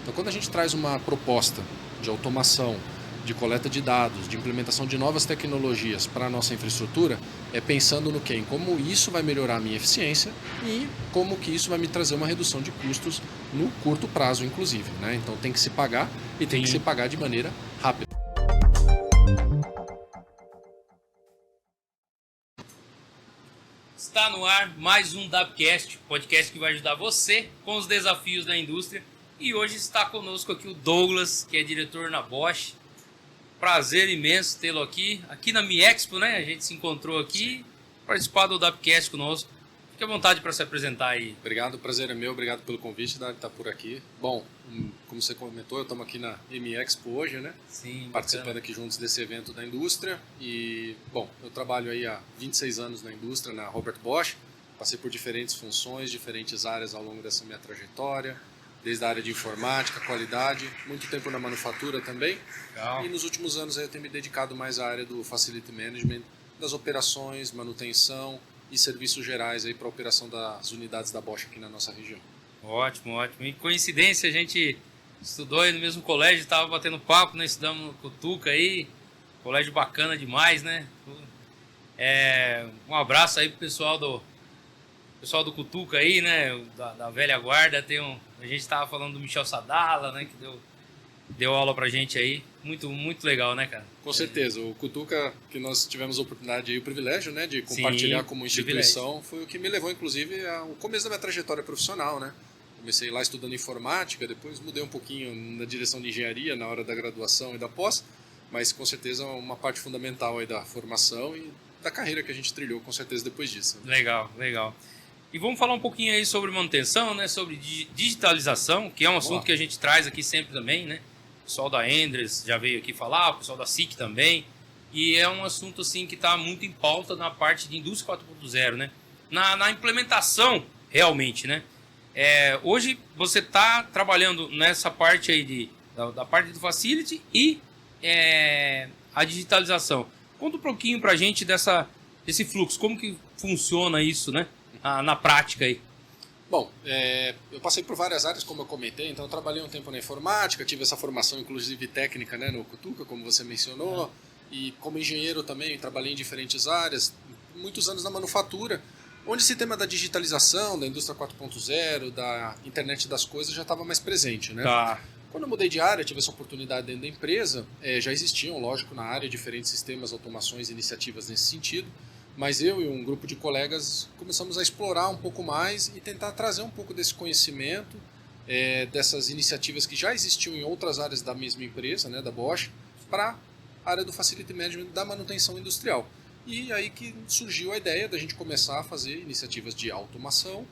Então, quando a gente traz uma proposta de automação, de coleta de dados, de implementação de novas tecnologias para a nossa infraestrutura, é pensando no quê? Em como isso vai melhorar a minha eficiência e como que isso vai me trazer uma redução de custos no curto prazo, inclusive, né? Então tem que se pagar e tem que se pagar de maneira rápida. Está no ar mais um Dabcast, podcast que vai ajudar você com os desafios da indústria. E hoje está conosco aqui o Douglas, que é diretor na Bosch. Prazer imenso tê-lo aqui na MIExpo, né? A gente se encontrou aqui, participar do Dabcast conosco. Fique à vontade para se apresentar aí. Obrigado, o prazer é meu, obrigado pelo convite, de estar por aqui. Bom, como você comentou, estamos aqui na MIExpo hoje, né? Sim, participando aqui juntos desse evento da indústria. E, bom, eu trabalho aí há 26 anos na indústria, na Robert Bosch. Passei por diferentes funções, diferentes áreas ao longo dessa minha trajetória. Desde a área de informática, qualidade, muito tempo na manufatura também. Legal. E nos últimos anos eu tenho me dedicado mais à área do Facility Management, das operações, manutenção e serviços gerais aí para a operação das unidades da Bosch aqui na nossa região. Ótimo, ótimo. E coincidência, a gente estudou aí no mesmo colégio, estava batendo papo, né? Estudamos no Cutuca aí, colégio bacana demais, né? Um abraço aí pro pessoal do Cutuca aí, né? Da velha guarda. A gente estava falando do Michel Sadala, né? Que deu aula pra gente aí. Muito, muito legal, né, cara? Com certeza. O Cutuca, que nós tivemos a oportunidade e o privilégio, né, de compartilhar como instituição, foi o que me levou, inclusive, ao começo da minha trajetória profissional, né? Comecei lá estudando informática, depois mudei um pouquinho na direção de engenharia na hora da graduação e da pós, mas com certeza uma parte fundamental aí da formação e da carreira que a gente trilhou, com certeza, depois disso. Legal, legal. E vamos falar um pouquinho aí sobre manutenção, né? Sobre digitalização, que é um assunto que a gente traz aqui sempre também, né? O pessoal da Endres já veio aqui falar, o pessoal da SIC também. E é um assunto assim que está muito em pauta na parte de indústria 4.0, né? Na implementação, realmente, né? Hoje você está trabalhando nessa parte aí da parte do Facility e a digitalização. Conta um pouquinho para a gente desse fluxo, como que funciona isso, né? Na prática aí. Bom, eu passei por várias áreas, como eu comentei, então eu trabalhei um tempo na informática, tive essa formação inclusive técnica, né, no Cutuca, como você mencionou, e como engenheiro também trabalhei em diferentes áreas, muitos anos na manufatura, onde esse tema da digitalização, da indústria 4.0, da internet das coisas já estava mais presente, né? Tá. Quando eu mudei de área, tive essa oportunidade dentro da empresa, já existiam, lógico, na área diferentes sistemas, automações, iniciativas nesse sentido, mas eu e um grupo de colegas começamos a explorar um pouco mais e tentar trazer um pouco desse conhecimento, dessas iniciativas que já existiam em outras áreas da mesma empresa, né, da Bosch, para a área do Facility Management da manutenção industrial. E aí que surgiu a ideia da gente começar a fazer iniciativas de automação,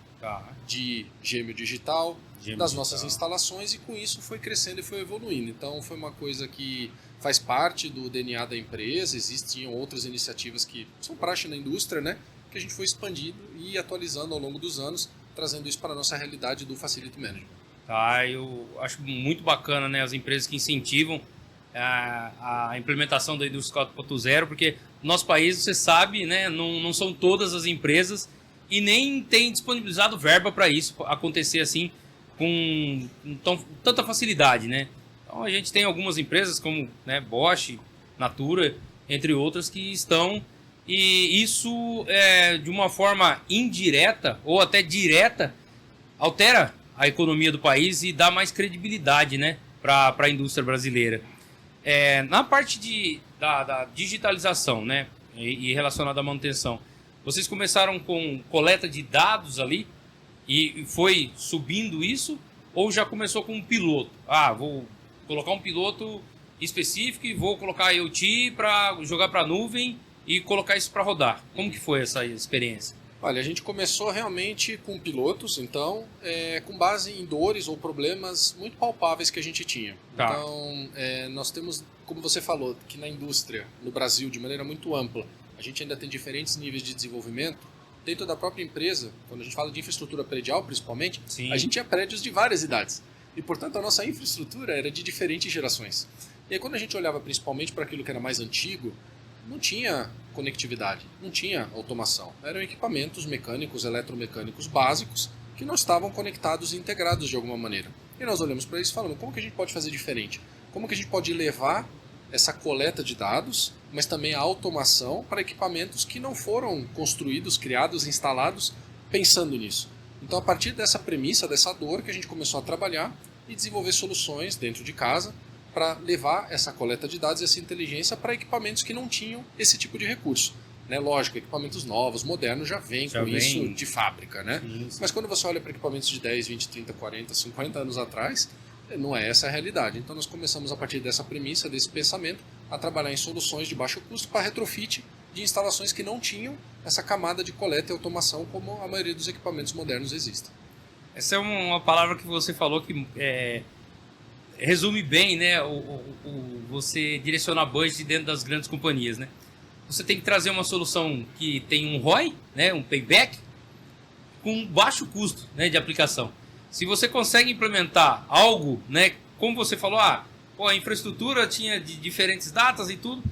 de gêmeo digital, das nossas instalações, e com isso foi crescendo e foi evoluindo. Então foi uma coisa que faz parte do DNA da empresa, existiam outras iniciativas que são praxe na indústria, né, que a gente foi expandindo e atualizando ao longo dos anos, trazendo isso para a nossa realidade do Facility Management. Eu acho muito bacana, né, as empresas que incentivam a implementação da indústria 4.0, porque no nosso país, você sabe, né, não são todas as empresas e nem tem disponibilizado verba para isso acontecer assim com tanta facilidade, né? Então a gente tem algumas empresas como, né, Bosch, Natura, entre outras, que estão, e isso de uma forma indireta ou até direta altera a economia do país e dá mais credibilidade, né, para a indústria brasileira. Na parte da digitalização, né, e relacionada à manutenção, vocês começaram com coleta de dados ali e foi subindo isso, ou já começou com um piloto? Vou colocar um piloto específico e vou colocar a IoT para jogar para a nuvem e colocar isso para rodar. Como que foi essa experiência? Olha, a gente começou realmente com pilotos, então, com base em dores ou problemas muito palpáveis que a gente tinha. Tá. Então, nós temos, como você falou, que na indústria, no Brasil, de maneira muito ampla, a gente ainda tem diferentes níveis de desenvolvimento. Dentro da própria empresa, quando a gente fala de infraestrutura predial, principalmente, Sim. a gente tinha prédios de várias idades. E, portanto, a nossa infraestrutura era de diferentes gerações. E aí, quando a gente olhava principalmente para aquilo que era mais antigo, não tinha conectividade, não tinha automação. Eram equipamentos mecânicos, eletromecânicos básicos que não estavam conectados e integrados de alguma maneira. E nós olhamos para isso e falamos, como que a gente pode fazer diferente? Como que a gente pode levar essa coleta de dados, mas também a automação para equipamentos que não foram construídos, criados, instalados pensando nisso. Então, a partir dessa premissa, dessa dor, que a gente começou a trabalhar e desenvolver soluções dentro de casa para levar essa coleta de dados e essa inteligência para equipamentos que não tinham esse tipo de recurso. Né? Lógico, equipamentos novos, modernos, já vêm com isso de fábrica. Né? Mas quando você olha para equipamentos de 10, 20, 30, 40, 50 anos atrás, não é essa a realidade. Então nós começamos a partir dessa premissa, desse pensamento, a trabalhar em soluções de baixo custo para retrofit de instalações que não tinham essa camada de coleta e automação como a maioria dos equipamentos modernos existem. Essa é uma palavra que você falou que resume bem, né, você direcionar budget dentro das grandes companhias, né? Você tem que trazer uma solução que tem um ROI, né, um payback, com baixo custo, né, de aplicação. Se você consegue implementar algo, né, como você falou, a infraestrutura tinha de diferentes datas e tudo,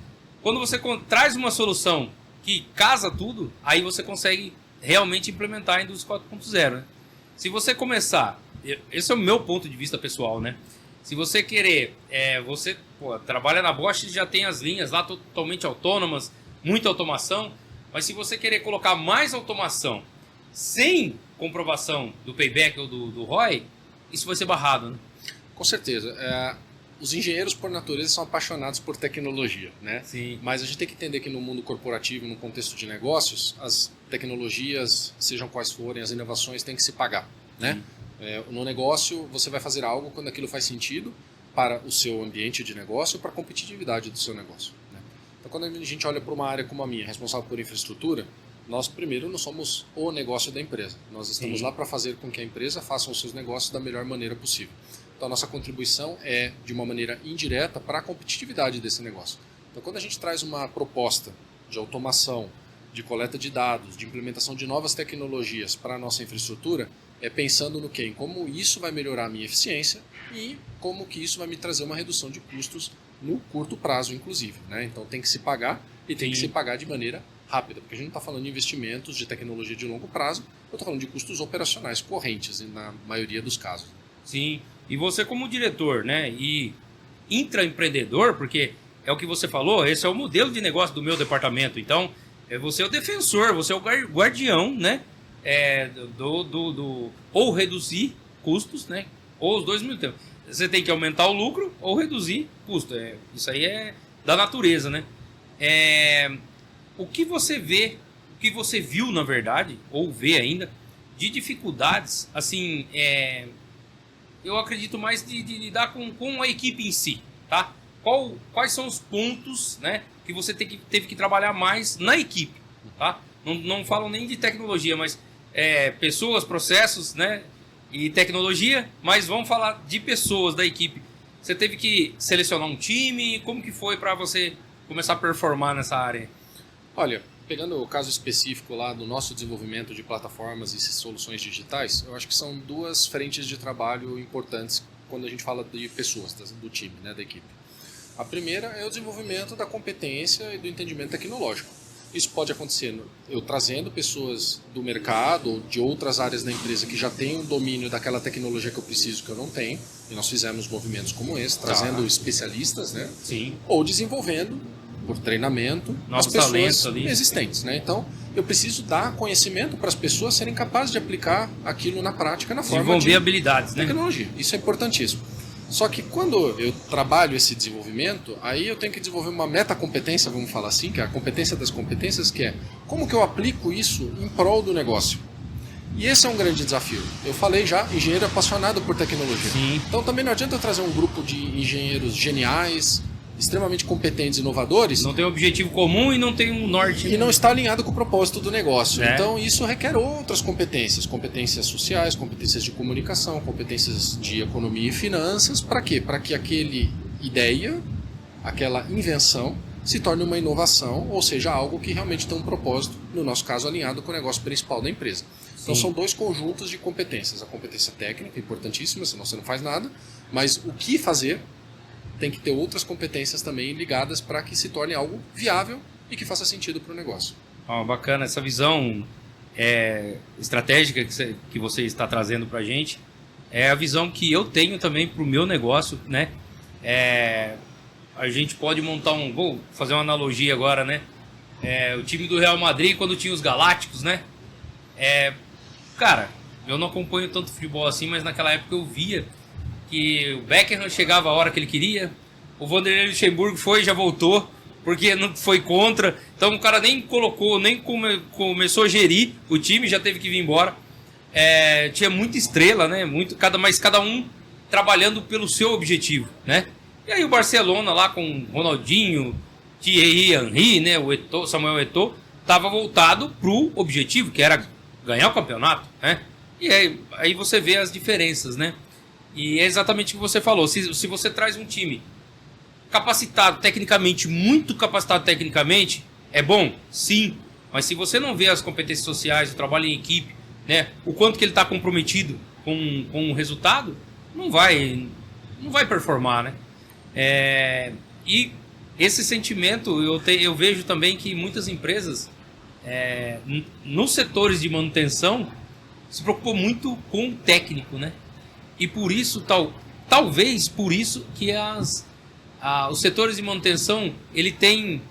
quando você traz uma solução que casa tudo, aí você consegue realmente implementar a indústria 4.0, né? Se você começar, esse é o meu ponto de vista pessoal, né? Se você querer, você trabalha na Bosch e já tem as linhas lá totalmente autônomas, muita automação, mas se você querer colocar mais automação sem comprovação do payback ou do ROI, isso vai ser barrado, né? Com certeza. Os engenheiros, por natureza, são apaixonados por tecnologia, né? Sim. Mas a gente tem que entender que no mundo corporativo, no contexto de negócios, as tecnologias, sejam quais forem, as inovações têm que se pagar, né? No negócio, você vai fazer algo quando aquilo faz sentido para o seu ambiente de negócio, para a competitividade do seu negócio, né? Então, quando a gente olha para uma área como a minha, responsável por infraestrutura, nós, primeiro, não somos o negócio da empresa. Nós estamos lá para fazer com que a empresa faça os seus negócios da melhor maneira possível. Então, a nossa contribuição é, de uma maneira indireta, para a competitividade desse negócio. Então, quando a gente traz uma proposta de automação, de coleta de dados, de implementação de novas tecnologias para a nossa infraestrutura, é pensando no quê? Em como isso vai melhorar a minha eficiência e como que isso vai me trazer uma redução de custos no curto prazo, inclusive, né? Então, tem que se pagar e tem que se pagar de maneira rápida, porque a gente não está falando de investimentos de tecnologia de longo prazo, eu estou falando de custos operacionais correntes, na maioria dos casos. Sim, e você como diretor, né, e intraempreendedor, porque é o que você falou, esse é o modelo de negócio do meu departamento, então você é o defensor, você é o guardião, né, ou reduzir custos, né, ou os dois ao mesmo tempo. Você tem que aumentar o lucro ou reduzir custo, isso aí é da natureza, né. O que você vê, o que você viu na verdade, ou vê ainda, de dificuldades, assim, eu acredito mais de lidar com a equipe em si, tá? Quais são os pontos, né, que você teve que trabalhar mais na equipe, tá? Não falo nem de tecnologia, mas pessoas, processos, né, e tecnologia, mas vamos falar de pessoas da equipe. Você teve que selecionar um time, como que foi para você começar a performar nessa área? Olha, pegando o caso específico lá do nosso desenvolvimento de plataformas e soluções digitais, eu acho que são duas frentes de trabalho importantes quando a gente fala de pessoas, do time, né, da equipe. A primeira é o desenvolvimento da competência e do entendimento tecnológico. Isso pode acontecer eu trazendo pessoas do mercado ou de outras áreas da empresa que já têm um domínio daquela tecnologia que eu preciso que eu não tenho, e nós fizemos movimentos como esse, trazendo especialistas, né? Sim. Ou desenvolvendo por treinamento novos as pessoas ali existentes, né? Então, eu preciso dar conhecimento para as pessoas serem capazes de aplicar aquilo na prática na forma desenvolver de habilidades, tecnologia. Né? Isso é importantíssimo. Só que quando eu trabalho esse desenvolvimento, aí eu tenho que desenvolver uma metacompetência, vamos falar assim, que é a competência das competências, que é como que eu aplico isso em prol do negócio. E esse é um grande desafio. Eu falei já, engenheiro apaixonado por tecnologia. Sim. Então também não adianta eu trazer um grupo de engenheiros geniais, extremamente competentes e inovadores. Não tem um objetivo comum e não tem um norte. E não está alinhado com o propósito do negócio. Então isso requer outras competências. Competências sociais, competências de comunicação, competências de economia e finanças. Para quê? Para que aquela ideia, aquela invenção se torne uma inovação, ou seja, algo que realmente tem um propósito, no nosso caso alinhado com o negócio principal da empresa. Então são dois conjuntos de competências. A competência técnica, importantíssima, senão você não faz nada. Mas o que fazer tem que ter outras competências também ligadas para que se torne algo viável e que faça sentido para o negócio. Bacana, essa visão estratégica que você está trazendo para a gente É a visão que eu tenho também para o meu negócio, né? A gente pode montar vou fazer uma analogia agora, né? O time do Real Madrid quando tinha os Galácticos, né? Cara, eu não acompanho tanto futebol assim, mas naquela época eu via que o Beckham chegava a hora que ele queria, o Vanderlei Luxemburgo foi e já voltou, porque não foi contra, então o cara nem colocou, nem começou a gerir o time, já teve que vir embora. Tinha muita estrela, né? Mas cada um trabalhando pelo seu objetivo, né? E aí o Barcelona lá com Ronaldinho, Thierry Henry, né? O Eto'o, Samuel Eto'o, estava voltado pro objetivo, que era ganhar o campeonato, né? E aí você vê as diferenças, né? E é exatamente o que você falou. Se você traz um time capacitado tecnicamente, muito capacitado tecnicamente, é bom? Sim. Mas se você não vê as competências sociais, o trabalho em equipe, né, o quanto que ele está comprometido com o resultado, não vai performar, né? E esse sentimento eu vejo também que muitas empresas nos setores de manutenção se preocupam muito com o técnico, né? E por isso, talvez por isso que os setores de manutenção ele tem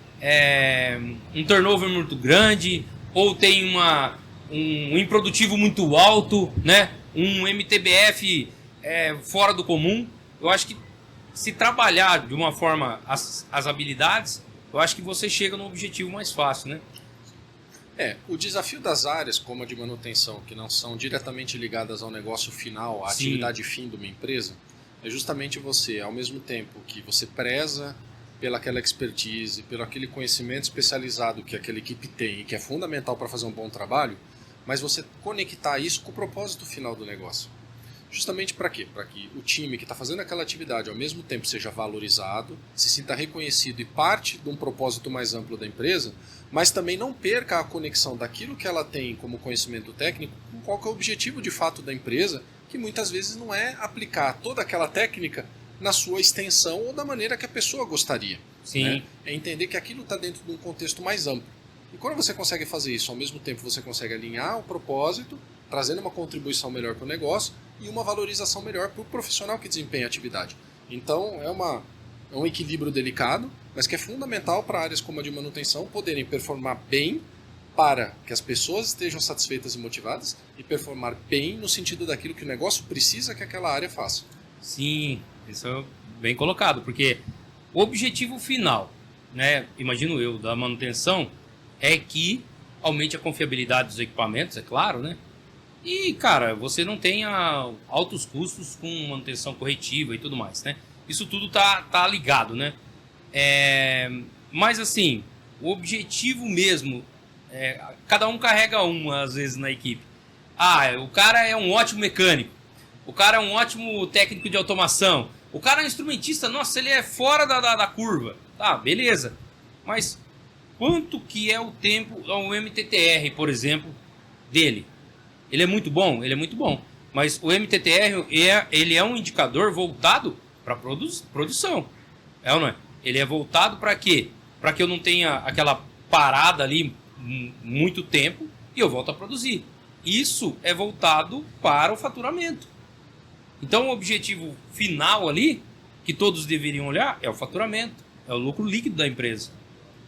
um turnover muito grande, ou tem um improdutivo muito alto, né? Um MTBF fora do comum. Eu acho que se trabalhar de uma forma as habilidades, eu acho que você chega no objetivo mais fácil, né? O desafio das áreas como a de manutenção, que não são diretamente ligadas ao negócio final, à Sim. atividade fim de uma empresa, é justamente você, ao mesmo tempo que você preza pelaquela expertise, pelo aquele conhecimento especializado que aquela equipe tem e que é fundamental para fazer um bom trabalho, mas você conectar isso com o propósito final do negócio. Justamente para quê? Para que o time que está fazendo aquela atividade ao mesmo tempo seja valorizado, se sinta reconhecido e parte de um propósito mais amplo da empresa, mas também não perca a conexão daquilo que ela tem como conhecimento técnico com qual que é o objetivo de fato da empresa, que muitas vezes não é aplicar toda aquela técnica na sua extensão ou da maneira que a pessoa gostaria. Sim. Né? É entender que aquilo está dentro de um contexto mais amplo. E quando você consegue fazer isso, ao mesmo tempo você consegue alinhar o propósito, trazendo uma contribuição melhor para o negócio e uma valorização melhor para o profissional que desempenha a atividade. Então é um equilíbrio delicado, mas que é fundamental para áreas como a de manutenção poderem performar bem para que as pessoas estejam satisfeitas e motivadas e performar bem no sentido daquilo que o negócio precisa que aquela área faça. Sim, isso é bem colocado, porque o objetivo final, né, imagino eu, da manutenção é que aumente a confiabilidade dos equipamentos, é claro, né? E, cara, você não tenha altos custos com manutenção corretiva e tudo mais, né? Isso tudo tá ligado, né? Mas, assim, o objetivo mesmo, cada um carrega às vezes, na equipe. O cara é um ótimo mecânico. O cara é um ótimo técnico de automação. O cara é um instrumentista, nossa, ele é fora da curva. Tá, beleza. Mas quanto que é o tempo, o MTTR, por exemplo, dele? Ele é muito bom? Ele é muito bom. Mas o MTTR, ele é um indicador voltado para produção. É ou não é? Ele é voltado para quê? Para que eu não tenha aquela parada ali muito tempo e eu volto a produzir. Isso é voltado para o faturamento. Então o objetivo final ali, que todos deveriam olhar, é o faturamento. É o lucro líquido da empresa.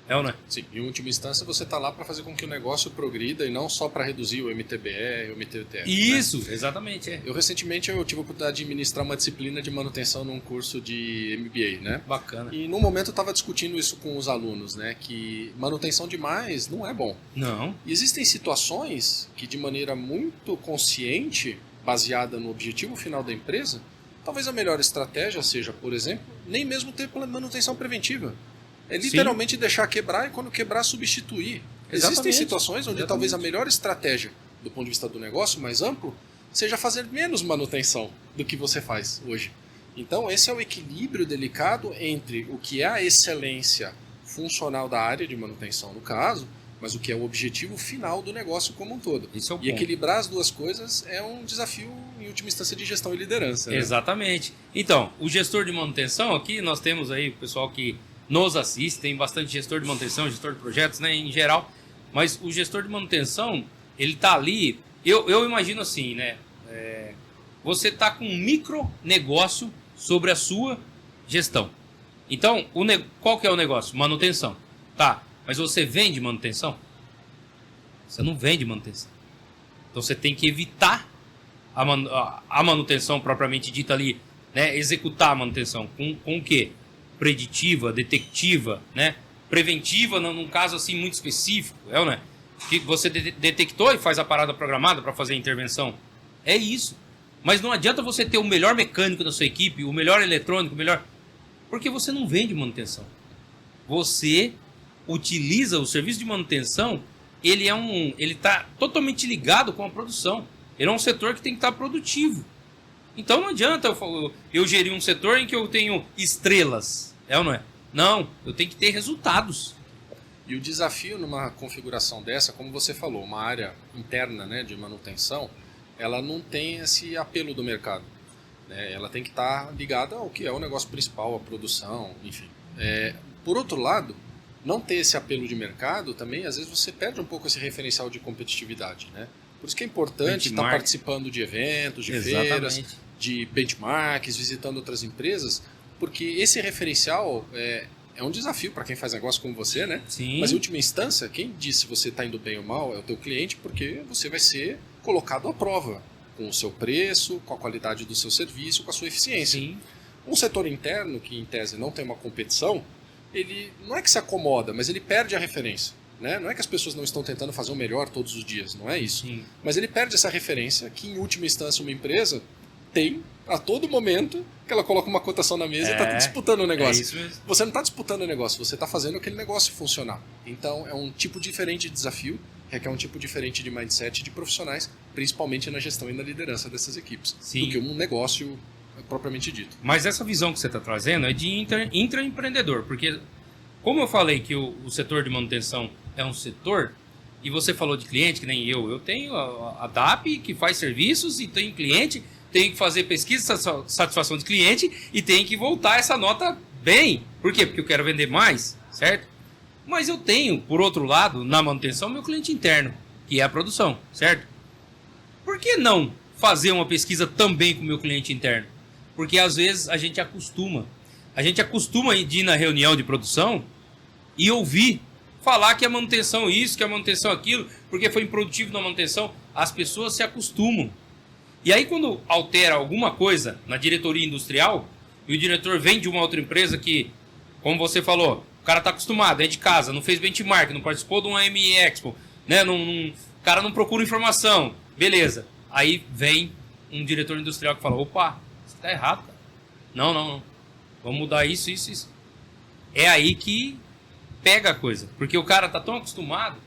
É ou não é? Sim, em última instância você está lá para fazer com que o negócio progrida e não só para reduzir o MTBR, o MTTR. Isso, né? Exatamente. Recentemente eu tive a oportunidade de ministrar uma disciplina de manutenção num curso de MBA, né? Bacana. E no momento eu estava discutindo isso com os alunos, né? Que manutenção demais não é bom. Não. E existem situações que de maneira muito consciente, baseada no objetivo final da empresa, talvez a melhor estratégia seja, por exemplo, nem mesmo ter manutenção preventiva. É literalmente deixar quebrar e quando quebrar substituir. Existem situações onde talvez a melhor estratégia do ponto de vista do negócio mais amplo seja fazer menos manutenção do que você faz hoje. Então esse é o equilíbrio delicado entre o que é a excelência funcional da área de manutenção no caso, mas o que é o objetivo final do negócio como um todo. Isso é o e equilibrar as duas coisas é um desafio em última instância de gestão e liderança. Né? Exatamente. Então, o gestor de manutenção aqui, nós temos aí o pessoal que nos assiste, tem bastante gestor de manutenção, gestor de projetos, né, em geral, mas o gestor de manutenção, ele tá ali, eu imagino assim, né, você está com um micronegócio sobre a sua gestão. Então, qual que é o negócio? Manutenção. Tá, mas você vende manutenção? Você não vende manutenção. Então você tem que evitar a manutenção propriamente dita ali, né? Executar a manutenção. Com o quê? Preditiva, detectiva, né? Preventiva, num caso assim muito específico, né? Que você detectou e faz a parada programada para fazer a intervenção. É isso. Mas não adianta você ter o melhor mecânico da sua equipe, o melhor eletrônico, o melhor... Porque você não vende manutenção. Você utiliza o serviço de manutenção, ele está totalmente ligado com a produção. Ele é um setor que tem que estar produtivo. Então não adianta eu gerir um setor em que eu tenho estrelas. É ou não é? Não, eu tenho que ter resultados. E o desafio numa configuração dessa, como você falou, uma área interna, né, de manutenção, ela não tem esse apelo do mercado. Né? Ela tem que estar ligada ao que é o negócio principal, a produção, enfim. Por outro lado, não ter esse apelo de mercado também, às vezes você perde um pouco esse referencial de competitividade. Né? Por isso que é importante estar participando de eventos, de feiras, de benchmarks, visitando outras empresas, porque esse referencial é um desafio para quem faz negócio como você, né? Sim. Mas em última instância, quem diz se você está indo bem ou mal é o teu cliente, porque você vai ser colocado à prova com o seu preço, com a qualidade do seu serviço, com a sua eficiência. Sim. Um setor interno, que em tese não tem uma competição, ele não é que se acomoda, mas ele perde a referência. Né? Não é que as pessoas não estão tentando fazer o melhor todos os dias, não é isso. Sim. Mas ele perde essa referência que, em última instância, uma empresa tem a todo momento que ela coloca uma cotação na mesa e está disputando o negócio. É isso mesmo. Você não está disputando o negócio, você está fazendo aquele negócio funcionar. Então é um tipo diferente de desafio, requer um tipo diferente de mindset de profissionais, principalmente na gestão e na liderança dessas equipes, Sim. do que um negócio propriamente dito. Mas essa visão que você está trazendo é de intraempreendedor, porque como eu falei que o setor de manutenção é um setor, e você falou de cliente, que nem eu tenho a DAP que faz serviços e tem cliente, tem que fazer pesquisa de satisfação de cliente e tem que voltar essa nota bem. Por quê? Porque eu quero vender mais, certo? Mas eu tenho, por outro lado, na manutenção, meu cliente interno, que é a produção, certo? Por que não fazer uma pesquisa também com o meu cliente interno? Porque às vezes a gente acostuma. A gente acostuma de ir na reunião de produção e ouvir falar que a manutenção isso, que a manutenção aquilo, porque foi improdutivo na manutenção. As pessoas se acostumam. E aí quando altera alguma coisa na diretoria industrial e o diretor vem de uma outra empresa que, como você falou, o cara está acostumado, é de casa, não fez benchmark, não participou de uma AMI Expo, né? O cara não procura informação, beleza. Aí vem um diretor industrial que fala, opa, isso está errado, cara. Não. Vamos mudar isso. É aí que pega a coisa, porque o cara está tão acostumado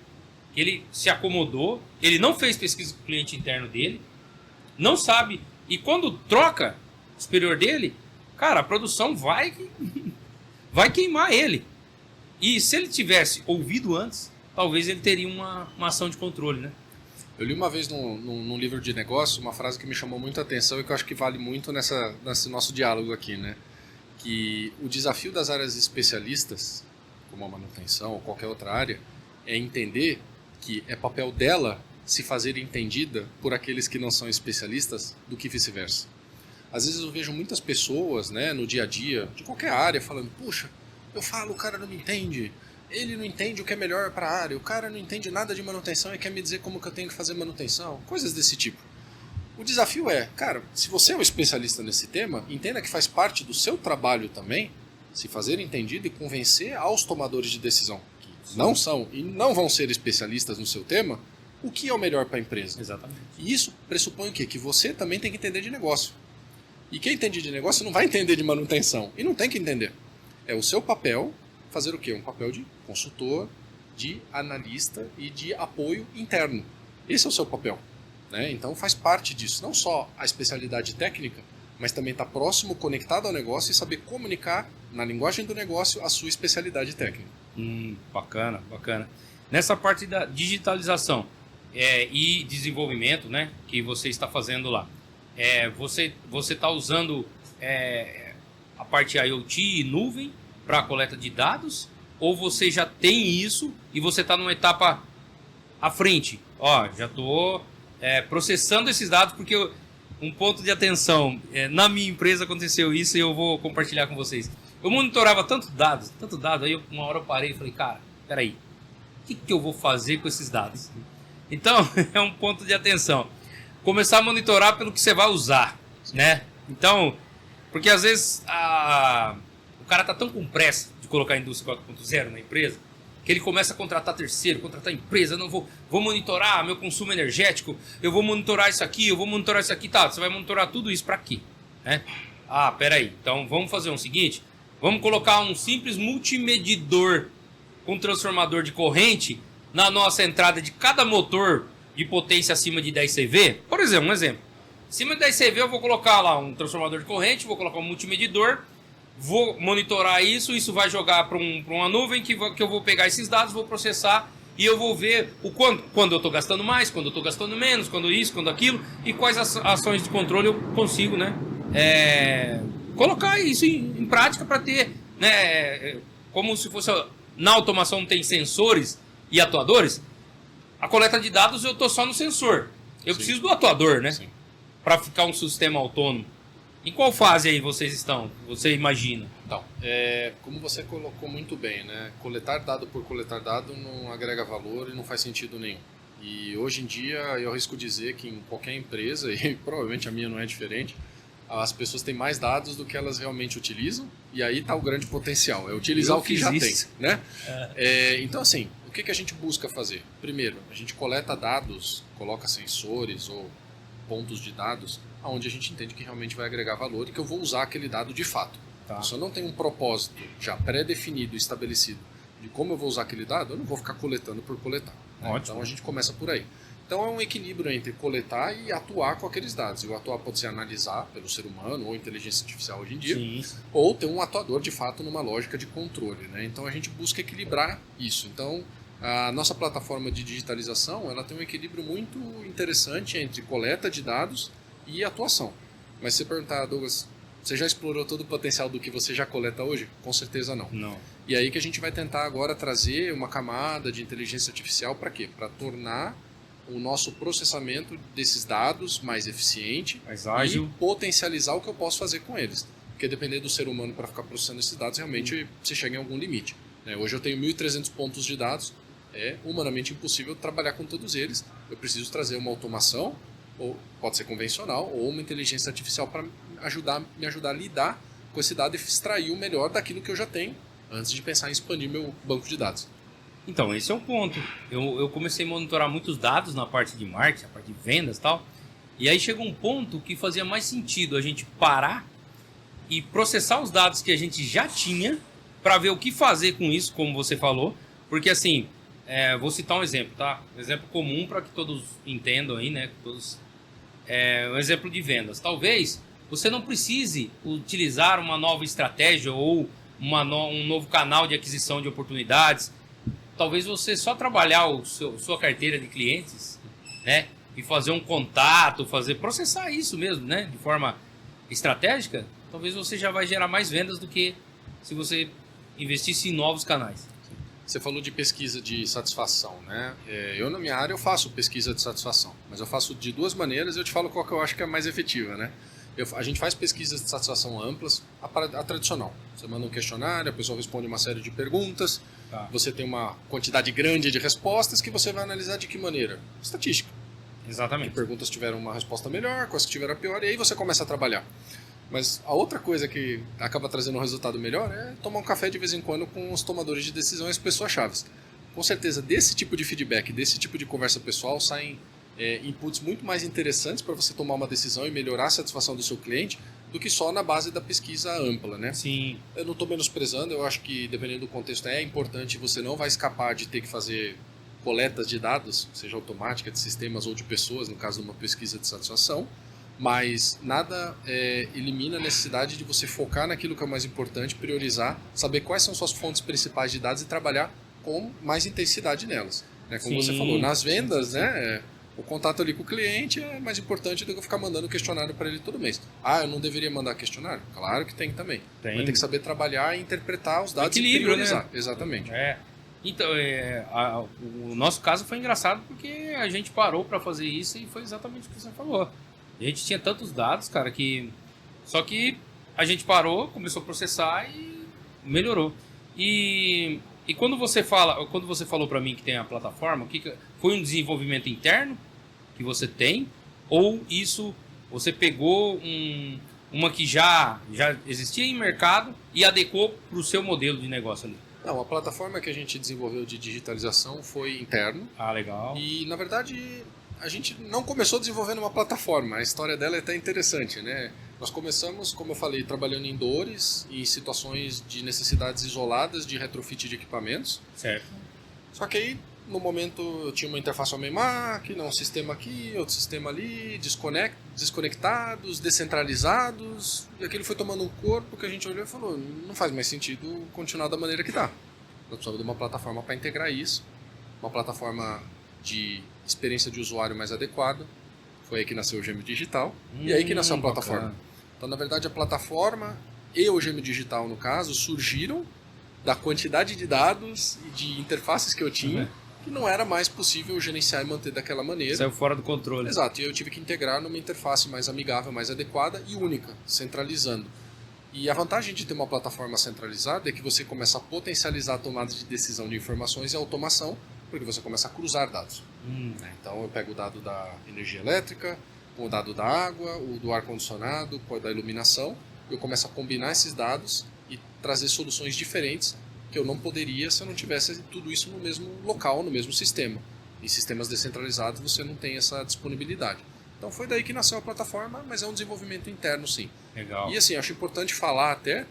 que ele se acomodou, ele não fez pesquisa com o cliente interno dele, não sabe, e quando troca o superior dele, cara, a produção vai queimar ele. E se ele tivesse ouvido antes, talvez ele teria uma ação de controle, né? Eu li uma vez num livro de negócio uma frase que me chamou muito a atenção e que eu acho que vale muito nesse nosso diálogo aqui, né? Que o desafio das áreas especialistas, como a manutenção ou qualquer outra área, é entender que é papel dela se fazer entendida por aqueles que não são especialistas do que vice-versa. Às vezes eu vejo muitas pessoas, né, no dia a dia, de qualquer área, falando, puxa, eu falo, o cara não me entende, ele não entende o que é melhor para a área, o cara não entende nada de manutenção e quer me dizer como que eu tenho que fazer manutenção, coisas desse tipo. O desafio é, cara, se você é um especialista nesse tema, entenda que faz parte do seu trabalho também se fazer entendido e convencer aos tomadores de decisão, que não são e não vão ser especialistas no seu tema, o que é o melhor para a empresa. Exatamente. E isso pressupõe o quê? Que você também tem que entender de negócio. E quem entende de negócio não vai entender de manutenção. E não tem que entender. É o seu papel fazer o quê? Um papel de consultor, de analista e de apoio interno. Esse é o seu papel. Né? Então faz parte disso. Não só a especialidade técnica, mas também estar próximo, conectado ao negócio e saber comunicar na linguagem do negócio a sua especialidade técnica. Bacana. Nessa parte da digitalização e desenvolvimento, né, que você está fazendo lá, você está usando a parte IoT e nuvem para a coleta de dados, ou você já tem isso e você está numa etapa à frente? Já estou processando esses dados porque um ponto de atenção. Na minha empresa aconteceu isso e eu vou compartilhar com vocês. Eu monitorava tanto dado, aí uma hora eu parei e falei, cara, peraí, o que eu vou fazer com esses dados? Então, é um ponto de atenção. Começar a monitorar pelo que você vai usar, né? Então, porque às vezes o cara tá tão com pressa de colocar a indústria 4.0 na empresa, que ele começa a contratar terceiro, contratar empresa, não vou monitorar meu consumo energético, eu vou monitorar isso aqui, tá, você vai monitorar tudo isso para quê? Né? Peraí, então vamos fazer o seguinte, vamos colocar um simples multimedidor com transformador de corrente na nossa entrada de cada motor de potência acima de 10 CV, por exemplo, um exemplo. Acima de 10 CV eu vou colocar lá um transformador de corrente, vou colocar um multimedidor, vou monitorar isso vai jogar para uma nuvem que eu vou pegar esses dados, vou processar e eu vou ver quando eu estou gastando mais, quando eu estou gastando menos, quando isso, quando aquilo, e quais ações de controle eu consigo, né, colocar isso em prática para ter, né, como se fosse... Na automação tem sensores e atuadores, a coleta de dados eu estou só no sensor. Eu preciso do atuador, né? Para ficar um sistema autônomo. Em qual fase aí vocês estão? Você imagina? Então, como você colocou muito bem, né? Coletar dado por coletar dado não agrega valor e não faz sentido nenhum. E hoje em dia eu arrisco dizer que em qualquer empresa, e provavelmente a minha não é diferente, as pessoas têm mais dados do que elas realmente utilizam, e aí está o grande potencial, é utilizar o que já tem, né? Então, assim, o que a gente busca fazer? Primeiro, a gente coleta dados, coloca sensores ou pontos de dados, onde a gente entende que realmente vai agregar valor e que eu vou usar aquele dado de fato. Tá. Se eu não tenho um propósito já pré-definido, estabelecido, de como eu vou usar aquele dado, eu não vou ficar coletando por coletar. Né? Então a gente começa por aí. Então é um equilíbrio entre coletar e atuar com aqueles dados. E o atuar pode ser analisar pelo ser humano ou inteligência artificial hoje em dia, sim, ou ter um atuador de fato numa lógica de controle. Né? Então a gente busca equilibrar isso. Então a nossa plataforma de digitalização ela tem um equilíbrio muito interessante entre coleta de dados e atuação. Mas se você perguntar, Douglas, você já explorou todo o potencial do que você já coleta hoje? Com certeza não. Não. E aí que a gente vai tentar agora trazer uma camada de inteligência artificial para quê? Para tornar o nosso processamento desses dados mais eficiente, mais ágil, e potencializar o que eu posso fazer com eles. Porque depender do ser humano para ficar processando esses dados, realmente você chega em algum limite. Hoje eu tenho 1.300 pontos de dados, é humanamente impossível trabalhar com todos eles. Eu preciso trazer uma automação, ou pode ser convencional, ou uma inteligência artificial para me ajudar a lidar com esse dado e extrair o melhor daquilo que eu já tenho, antes de pensar em expandir meu banco de dados. Então, esse é um ponto. Eu comecei a monitorar muitos dados na parte de marketing, na parte de vendas e tal. E aí chegou um ponto que fazia mais sentido a gente parar e processar os dados que a gente já tinha para ver o que fazer com isso, como você falou. Porque assim, vou citar um exemplo, tá? Um exemplo comum para que todos entendam aí, né? Um exemplo de vendas. Talvez você não precise utilizar uma nova estratégia ou um novo canal de aquisição de oportunidades. Talvez você só trabalhar sua carteira de clientes, né, e fazer um contato, processar isso mesmo, né, de forma estratégica, talvez você já vai gerar mais vendas do que se você investisse em novos canais. Você falou de pesquisa de satisfação, né? Eu na minha área eu faço pesquisa de satisfação, mas eu faço de duas maneiras e eu te falo qual que eu acho que é mais efetiva, né? A gente faz pesquisas de satisfação amplas, a tradicional. Você manda um questionário, a pessoa responde uma série de perguntas, você tem uma quantidade grande de respostas que você vai analisar de que maneira? Estatística. Exatamente. Que perguntas tiveram uma resposta melhor, quais que tiveram a pior, e aí você começa a trabalhar. Mas a outra coisa que acaba trazendo um resultado melhor é tomar um café de vez em quando com os tomadores de decisão e as pessoas chaves. Com certeza, desse tipo de feedback, desse tipo de conversa pessoal, saem inputs muito mais interessantes para você tomar uma decisão e melhorar a satisfação do seu cliente do que só na base da pesquisa ampla, né? Sim. Eu não estou menosprezando, eu acho que dependendo do contexto é importante, você não vai escapar de ter que fazer coletas de dados, seja automática, de sistemas ou de pessoas, no caso de uma pesquisa de satisfação, mas nada elimina a necessidade de você focar naquilo que é o mais importante, priorizar, saber quais são suas fontes principais de dados e trabalhar com mais intensidade nelas. Né? Como você falou, nas vendas, né? O contato ali com o cliente é mais importante do que eu ficar mandando questionário para ele todo mês. Eu não deveria mandar questionário? Claro que tem também. Vai ter que saber trabalhar e interpretar os dados e priorizar. Né? Exatamente. Então, o nosso caso foi engraçado porque a gente parou para fazer isso e foi exatamente o que você falou. A gente tinha tantos dados, cara, que... Só que a gente parou, começou a processar e melhorou. E quando você falou para mim que tem a plataforma, foi um desenvolvimento interno que você tem? Ou isso você pegou uma que já existia em mercado e adequou para o seu modelo de negócio ali? Não, a plataforma que a gente desenvolveu de digitalização foi interno. Ah, legal. E, na verdade, a gente não começou desenvolvendo uma plataforma. A história dela é até interessante, né? Nós começamos, como eu falei, trabalhando em dores e em situações de necessidades isoladas de retrofit de equipamentos. Certo. Só que aí, no momento, eu tinha uma interface homem-máquina, um sistema aqui, outro sistema ali, desconectados, descentralizados. E aquilo foi tomando um corpo que a gente olhou e falou, não faz mais sentido continuar da maneira que está. Nós precisamos de uma plataforma para integrar isso, uma plataforma de experiência de usuário mais adequada. Foi aí que nasceu o Gêmeo Digital e aí que nasceu a plataforma. Bacana. Então, na verdade, a plataforma e o Gêmeo Digital, no caso, surgiram da quantidade de dados e de interfaces que eu tinha, que não era mais possível gerenciar e manter daquela maneira. Saiu fora do controle. Exato, e eu tive que integrar numa interface mais amigável, mais adequada e única, centralizando. E a vantagem de ter uma plataforma centralizada é que você começa a potencializar a tomada de decisão de informações e automação, porque você começa a cruzar dados. Então eu pego o dado da energia elétrica, o dado da água, o do ar-condicionado, o da iluminação, eu começo a combinar esses dados e trazer soluções diferentes que eu não poderia se eu não tivesse tudo isso no mesmo local, no mesmo sistema. Em sistemas descentralizados você não tem essa disponibilidade. Então foi daí que nasceu a plataforma, mas é um desenvolvimento interno, sim. Legal. E assim, acho importante falar até,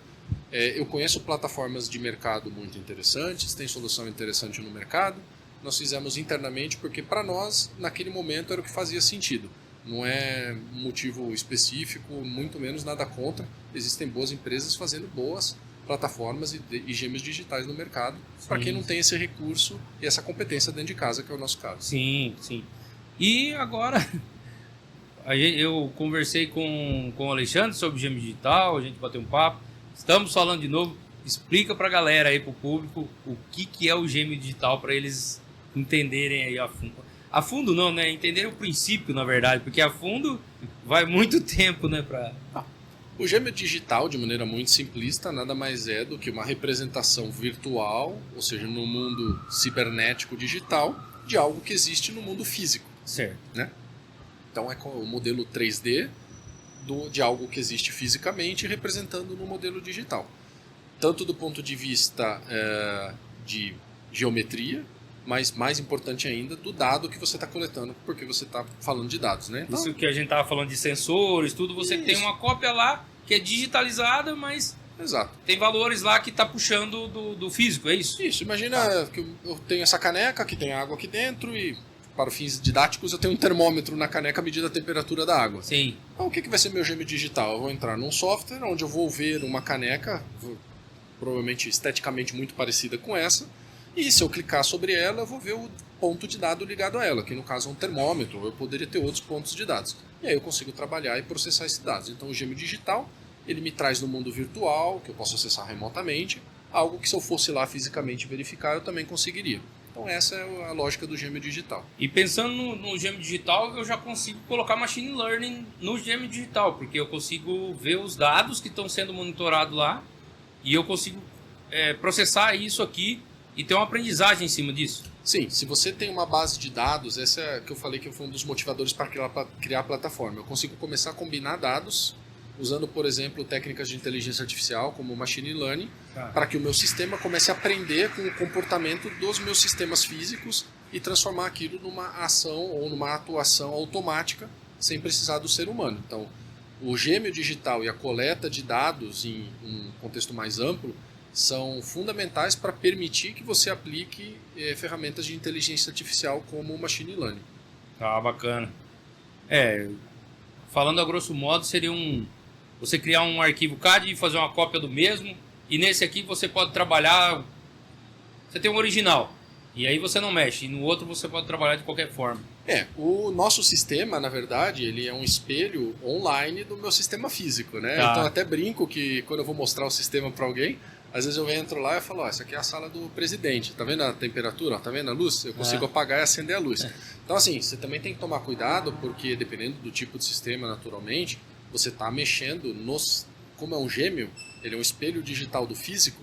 eu conheço plataformas de mercado muito interessantes, tem solução interessante no mercado, nós fizemos internamente porque para nós, naquele momento, era o que fazia sentido. Não é um motivo específico, muito menos nada contra. Existem boas empresas fazendo boas plataformas e gêmeos digitais no mercado, para quem não tem esse recurso e essa competência dentro de casa, que é o nosso caso. Sim, sim. E agora, eu conversei com o Alexandre sobre o Gêmeo Digital, a gente bateu um papo, estamos falando de novo. Explica para a galera aí, para o público, o que é o Gêmeo Digital, para eles entenderem aí a fundo. A fundo não, né? Entenderem o princípio, na verdade, porque a fundo vai muito tempo, né? O Gêmeo Digital, de maneira muito simplista, nada mais é do que uma representação virtual, ou seja, no mundo cibernético digital, de algo que existe no mundo físico. Certo. Né? Então é o modelo 3D de algo que existe fisicamente representando no modelo digital. Tanto do ponto de vista de geometria, mas mais importante ainda, do dado que você está coletando, porque você está falando de dados, né? Então, isso que a gente estava falando de sensores, tudo, você tem uma cópia lá que é digitalizada, mas exato. Tem valores lá que está puxando do físico, é isso? Isso, imagina que eu tenho essa caneca, que tem água aqui dentro e, para fins didáticos, eu tenho um termômetro na caneca medindo a temperatura da água. Sim. Então, o que vai ser meu gêmeo digital? Eu vou entrar num software onde eu vou ver uma caneca, provavelmente esteticamente muito parecida com essa, e se eu clicar sobre ela, eu vou ver o ponto de dado ligado a ela, que no caso é um termômetro, eu poderia ter outros pontos de dados. E aí eu consigo trabalhar e processar esses dados. Então o gêmeo digital, ele me traz no mundo virtual, que eu posso acessar remotamente, algo que se eu fosse lá fisicamente verificar, eu também conseguiria. Então essa é a lógica do gêmeo digital. E pensando no gêmeo digital, eu já consigo colocar machine learning no gêmeo digital, porque eu consigo ver os dados que estão sendo monitorados lá e eu consigo processar isso aqui e ter uma aprendizagem em cima disso. Sim, se você tem uma base de dados, essa é que eu falei que foi um dos motivadores para criar a plataforma. Eu consigo começar a combinar dados, usando, por exemplo, técnicas de inteligência artificial, como o machine learning, para que o meu sistema comece a aprender com o comportamento dos meus sistemas físicos e transformar aquilo numa ação ou numa atuação automática, sem precisar do ser humano. Então, o gêmeo digital e a coleta de dados em um contexto mais amplo são fundamentais para permitir que você aplique ferramentas de inteligência artificial como o machine learning. Tá, bacana. Falando a grosso modo, seria você criar um arquivo CAD e fazer uma cópia do mesmo, e nesse aqui você pode trabalhar, você tem um original, e aí você não mexe, e no outro você pode trabalhar de qualquer forma. O nosso sistema, na verdade, ele é um espelho online do meu sistema físico, né? Tá. Então até brinco que quando eu vou mostrar o sistema para alguém, Às vezes eu entro lá e falo, ó, essa aqui é a sala do presidente, tá vendo a temperatura, ó, tá vendo a luz? Eu consigo apagar e acender a luz. Então assim, você também tem que tomar cuidado, porque dependendo do tipo de sistema, naturalmente, você está mexendo como é um gêmeo, ele é um espelho digital do físico,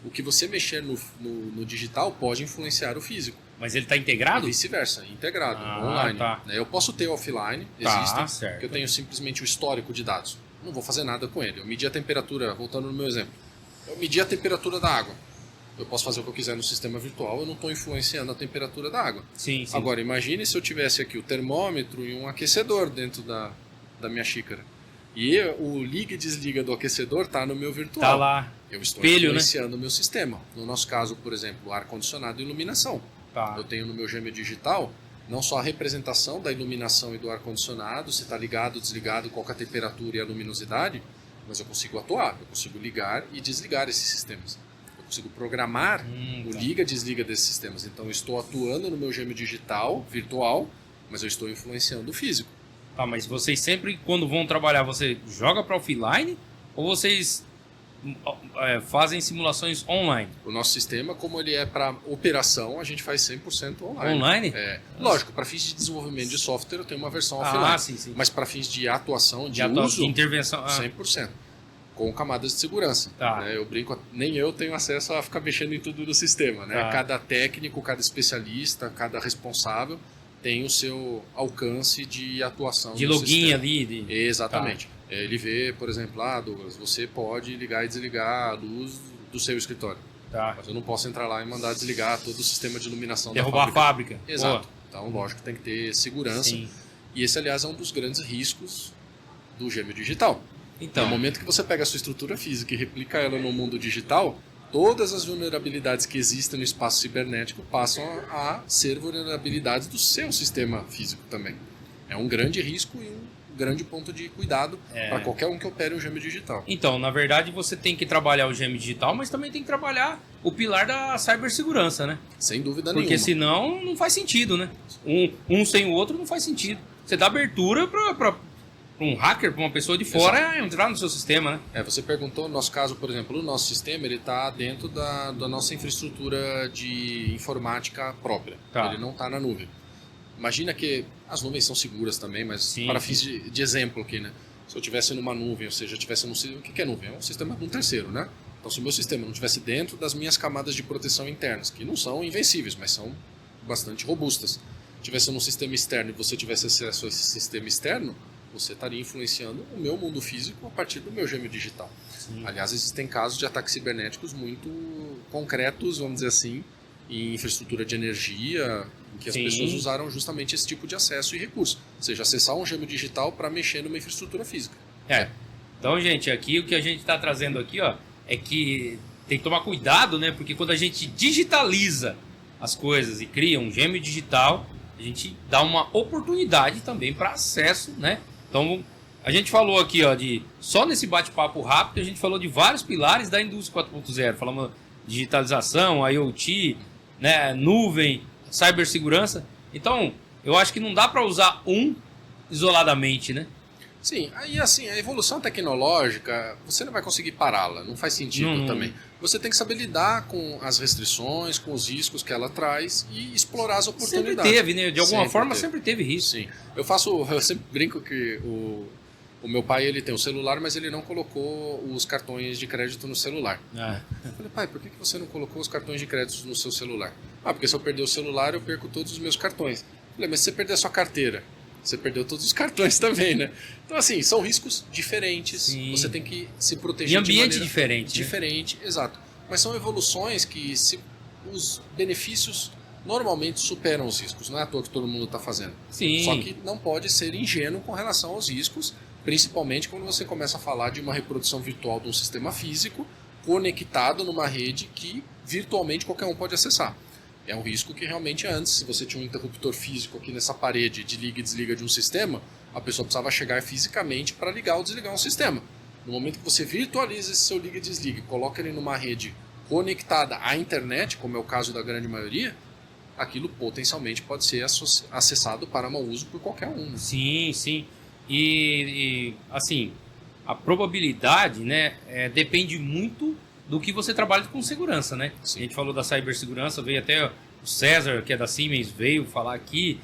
o que você mexer no digital pode influenciar o físico. Mas ele está integrado? E vice-versa, integrado, online. Tá. Eu posso ter offline, Tá, existem, certo. que eu tenho simplesmente o histórico de dados. Não vou fazer nada com ele. Eu medi a temperatura, voltando no meu exemplo, eu medi a temperatura da água. Eu posso fazer o que eu quiser no sistema virtual, eu não estou influenciando a temperatura da água. Sim. Agora, imagine se eu tivesse aqui o termômetro e um aquecedor dentro da minha xícara. E o liga e desliga do aquecedor está no meu virtual. Tá lá. Eu estou Espelho, influenciando o meu sistema. No nosso caso, por exemplo, ar-condicionado e iluminação. Tá. Eu tenho no meu gêmeo digital não só a representação da iluminação e do ar-condicionado, se está ligado, desligado, qual que é a temperatura e a luminosidade, mas eu consigo atuar, eu consigo ligar e desligar esses sistemas. Eu consigo programar o liga e desliga desses sistemas. Então eu estou atuando no meu gêmeo digital, virtual, mas eu estou influenciando o físico. Tá, mas vocês sempre, quando vão trabalhar, você joga para offline ou vocês fazem simulações online? O nosso sistema, como ele é para operação, a gente faz 100% online. Online? Lógico, para fins de desenvolvimento de software eu tenho uma versão offline. Sim. Mas para fins de atuação, de intervenção, 100%. Com camadas de segurança. Tá. Eu brinco, nem eu tenho acesso a ficar mexendo em tudo do sistema. Né? Tá. Cada técnico, cada especialista, cada responsável tem o seu alcance de atuação. De login ali. Exatamente. Tá. Ele vê, por exemplo, Douglas, você pode ligar e desligar a luz do seu escritório. Tá. Mas eu não posso entrar lá e mandar desligar todo o sistema de iluminação Derrubar da fábrica. a fábrica. Exato. Boa. Então, lógico, tem que ter segurança. Sim. E esse, aliás, é um dos grandes riscos do gêmeo digital. Então, no momento que você pega a sua estrutura física e replica ela no mundo digital, todas as vulnerabilidades que existem no espaço cibernético passam a ser vulnerabilidades do seu sistema físico também. É um grande risco e um grande ponto de cuidado para qualquer um que opere um gêmeo digital. Então, na verdade, você tem que trabalhar o gêmeo digital, mas também tem que trabalhar o pilar da cibersegurança, né? Sem dúvida nenhuma. Porque senão não faz sentido, né? Um sem o outro não faz sentido. Você dá abertura para um hacker, para uma pessoa de fora entrar no seu sistema, né? Você perguntou, no nosso caso, por exemplo, o nosso sistema ele está dentro da nossa infraestrutura de informática própria. Tá. Ele não está na nuvem. Imagina que as nuvens são seguras também, mas para fins de exemplo aqui, né? Se eu estivesse numa nuvem, ou seja, estivesse num... O que é nuvem? É um sistema de um terceiro, né? Então, se o meu sistema não estivesse dentro das minhas camadas de proteção internas, que não são invencíveis, mas são bastante robustas, estivesse num sistema externo e você tivesse acesso a esse sistema externo, você estaria influenciando o meu mundo físico a partir do meu gêmeo digital. Sim. Aliás, existem casos de ataques cibernéticos muito concretos, vamos dizer assim, em infraestrutura de energia, em que as pessoas usaram justamente esse tipo de acesso e recurso. Ou seja, acessar um gêmeo digital para mexer numa infraestrutura física. Então, gente, aqui o que a gente está trazendo aqui, é que tem que tomar cuidado, né? Porque quando a gente digitaliza as coisas e cria um gêmeo digital, a gente dá uma oportunidade também para acesso, né? Então, a gente falou aqui, só nesse bate-papo rápido, a gente falou de vários pilares da indústria 4.0. Falamos digitalização, IoT, né, nuvem, cibersegurança. Então, eu acho que não dá para usar um isoladamente, né? Sim, aí assim, a evolução tecnológica, você não vai conseguir pará-la, não faz sentido também. Você tem que saber lidar com as restrições, com os riscos que ela traz e explorar as oportunidades. Sempre teve, né? De alguma forma sempre teve risco. Sim. Eu sempre brinco que o meu pai ele tem um celular, mas ele não colocou os cartões de crédito no celular. Eu falei, pai, por que você não colocou os cartões de crédito no seu celular? Porque se eu perder o celular, eu perco todos os meus cartões. Eu falei, mas se você perder a sua carteira, você perdeu todos os cartões também, né? Então, assim, são riscos diferentes. Sim. Você tem que se proteger de ambiente de maneira diferente. Diferente, né? Exato. Mas são evoluções que os benefícios normalmente superam os riscos. Não é à toa que todo mundo está fazendo. Sim. Só que não pode ser ingênuo com relação aos riscos, principalmente quando você começa a falar de uma reprodução virtual de um sistema físico conectado numa rede que virtualmente qualquer um pode acessar. É um risco que realmente antes, se você tinha um interruptor físico aqui nessa parede de liga e desliga de um sistema, a pessoa precisava chegar fisicamente para ligar ou desligar um sistema. No momento que você virtualiza esse seu liga e desliga e coloca ele numa rede conectada à internet, como é o caso da grande maioria, aquilo potencialmente pode ser acessado para mau uso por qualquer um. Né? Sim, sim. E assim, a probabilidade, né, depende muito do que você trabalha com segurança, né? Sim. A gente falou da cibersegurança, veio até o César, que é da Siemens, veio falar aqui.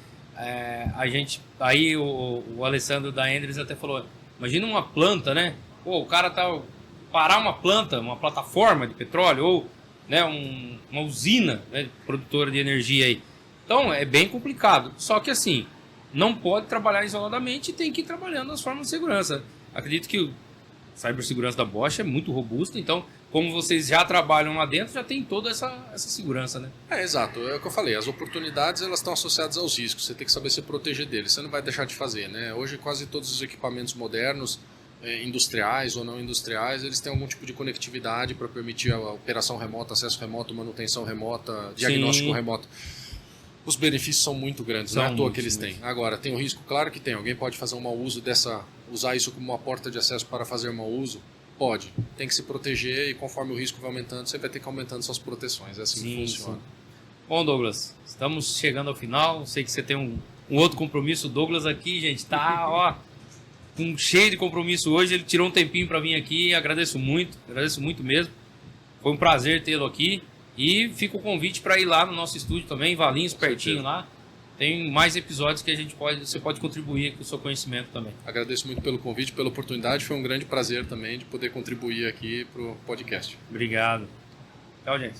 Aí o Alessandro da Endres até falou, imagina uma planta, né? Pô, o cara parar uma planta, uma plataforma de petróleo, ou né, uma usina, né, produtora de energia aí. Então é bem complicado. Só que assim, não pode trabalhar isoladamente e tem que ir trabalhando nas formas de segurança. Acredito que a cibersegurança da Bosch é muito robusta, então como vocês já trabalham lá dentro, já tem toda essa segurança, né? Exato. É o que eu falei. As oportunidades, elas estão associadas aos riscos. Você tem que saber se proteger deles. Você não vai deixar de fazer, né? Hoje, quase todos os equipamentos modernos, industriais ou não industriais, eles têm algum tipo de conectividade para permitir a operação remota, acesso remoto, manutenção remota, diagnóstico remoto. Os benefícios são muito grandes, não é à toa que eles têm. Agora, tem o risco? Claro que tem. Alguém pode fazer um mau uso usar isso como uma porta de acesso para fazer mau uso? Pode. Tem que se proteger e conforme o risco vai aumentando, você vai ter que ir aumentando suas proteções. É assim que funciona. Sim. Bom, Douglas, estamos chegando ao final. Sei que você tem um outro compromisso. O Douglas aqui, gente, tá cheio de compromisso hoje. Ele tirou um tempinho para vir aqui. Agradeço muito mesmo. Foi um prazer tê-lo aqui. E fica o convite para ir lá no nosso estúdio também, Valinhos, pertinho lá. Tem mais episódios que você pode contribuir com o seu conhecimento também. Agradeço muito pelo convite, pela oportunidade. Foi um grande prazer também de poder contribuir aqui para o podcast. Obrigado. Tchau, gente.